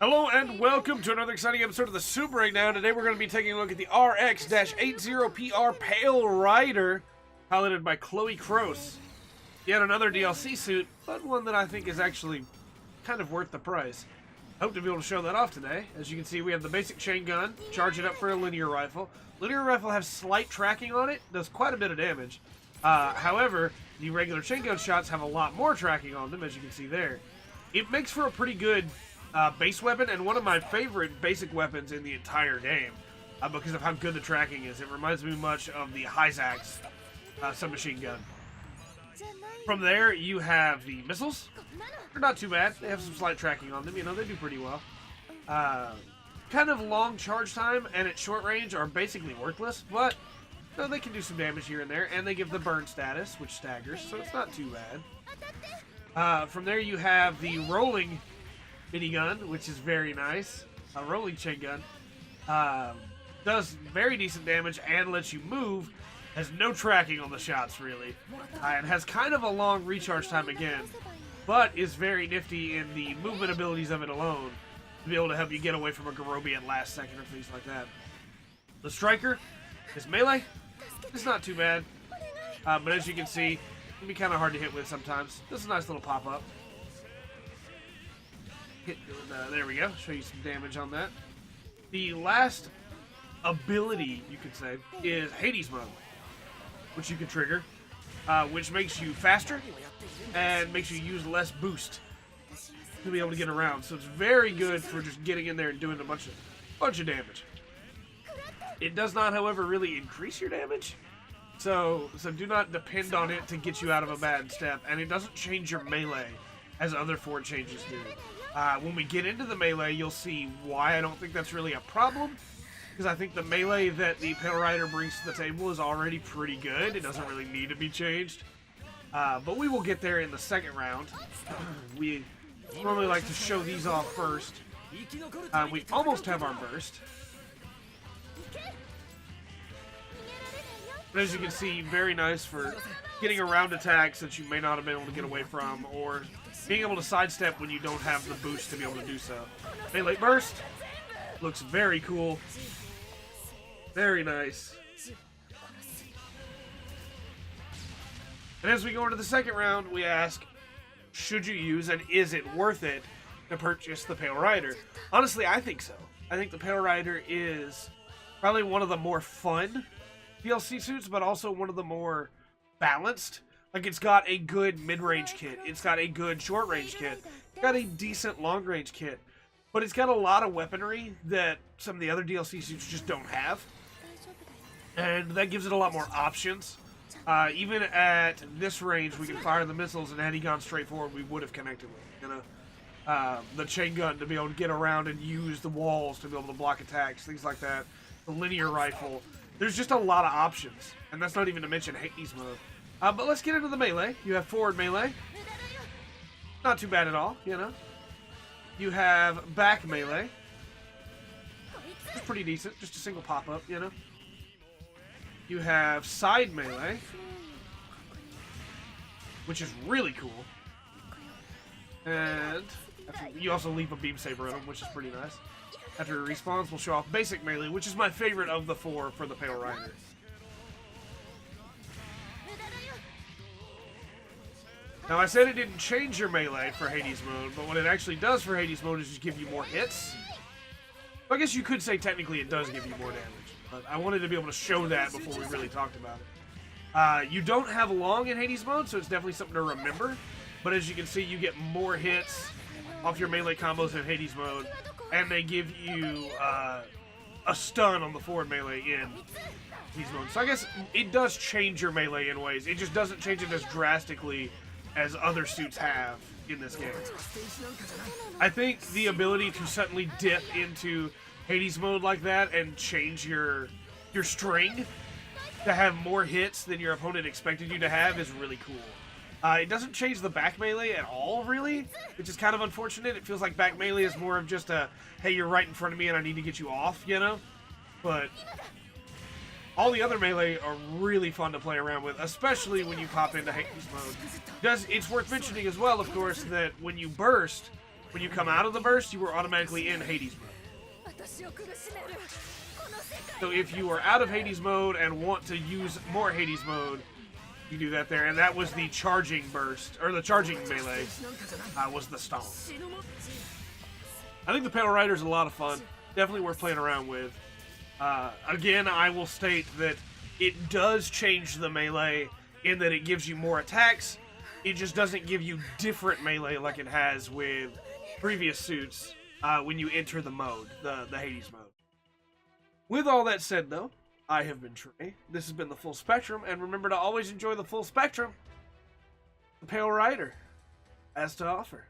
Hello and welcome to another exciting episode of the Super Breakdown. Today we're going to be taking a look at the RX-80PR Pale Rider, piloted by Chloe Kroos. Yet another DLC suit, but one that I think is actually kind of worth the price. I hope to be able to show that off today. As you can see, we have the basic chain gun, charge it up for a linear rifle. Linear rifle has slight tracking on it, does quite a bit of damage. However, the regular chain gun shots have a lot more tracking on them, as you can see there. It makes for a pretty good base weapon, and one of my favorite basic weapons in the entire game, because of how good the tracking is. It reminds me much of the Hyzax submachine gun. From there, you have the missiles. They're not too bad. They have some slight tracking on them. You know, they do pretty well. Kind of long charge time, and at short range are basically worthless, but you know, they can do some damage here and there, and they give the burn status, which staggers, so it's not too bad. From there, you have the rolling minigun, which is very nice. A rolling chain gun. Does very decent damage and lets you move. Has no tracking on the shots, really. And has kind of a long recharge time again. But is very nifty in the movement abilities of it alone. To be able to help you get away from a Garobi at last second or things like that. The Striker is melee. It's not too bad. But as you can see, it can be kind of hard to hit with sometimes. This is a nice little pop-up. There we go. Show you some damage on that. The last ability, you could say, is Hades mode, which you can trigger, which makes you faster and makes you use less boost to be able to get around. So it's very good for just getting in there and doing a bunch of damage. It does not, however, really increase your damage, so do not depend on it to get you out of a bad step. And it doesn't change your melee as other Ford changes do. When we get into the melee, you'll see why I don't think that's really a problem. Because I think the melee that the Pale Rider brings to the table is already pretty good. It doesn't really need to be changed. But we will get there in the second round. We normally like to show these off first. We almost have our burst. But as you can see, very nice for getting around attacks that you may not have been able to get away from, or being able to sidestep when you don't have the boost to be able to do so. Melee burst looks very cool. Very nice. And as we go into the second round, we ask, should you use and is it worth it to purchase the Pale Rider? Honestly, I think so. I think the Pale Rider is probably one of the more fun DLC suits, but also one of the more balanced. Like, it's got a good mid-range kit. It's got a good short-range kit. It's got a decent long-range kit. But it's got a lot of weaponry that some of the other DLC suits just don't have. And that gives it a lot more options. Even at this range, we can fire the missiles, and had he gone straight forward, we would have connected with it. You know? The chain gun to be able to get around and use the walls to be able to block attacks, things like that. The linear rifle. There's just a lot of options. And that's not even to mention Hades mode. But let's get into the melee. You have forward melee. Not too bad at all, you know. You have back melee. It's pretty decent. Just a single pop-up, you know. You have side melee, which is really cool. And you also leave a beam saber in them, which is pretty nice. After it respawns, we'll show off basic melee, which is my favorite of the four for the Pale Rider. Now, I said it didn't change your melee for Hades mode, but what it actually does for Hades mode is just give you more hits. I guess you could say technically it does give you more damage, but I wanted to be able to show that before we really talked about it. You don't have long in Hades mode, so it's definitely something to remember. But as you can see, you get more hits off your melee combos in Hades mode, and they give you a stun on the forward melee in Hades mode. So I guess it does change your melee in ways. It just doesn't change it as drastically as other suits have in this game. I think the ability to suddenly dip into Hades mode like that and change your string to have more hits than your opponent expected you to have is really cool. It doesn't change the back melee at all, really, which is kind of unfortunate. It feels like back melee is more of just a, hey, you're right in front of me and I need to get you off, you know? But all the other melee are really fun to play around with, especially when you pop into Hades mode. It's worth mentioning as well, of course, that when you burst, When you come out of the burst, you were automatically in Hades mode. So if you are out of Hades mode and want to use more Hades mode, you do that there. And that was the charging burst, or the charging melee, was the stomp. I think the Pale Rider is a lot of fun. Definitely worth playing around with. Again, I will state that it does change the melee in that it gives you more attacks. It just doesn't give you different melee like it has with previous suits when you enter the mode, the Hades mode. With all that said, though, I have been Trey. This has been the Full Spectrum, and remember to always enjoy the full spectrum. The Pale Rider has to offer.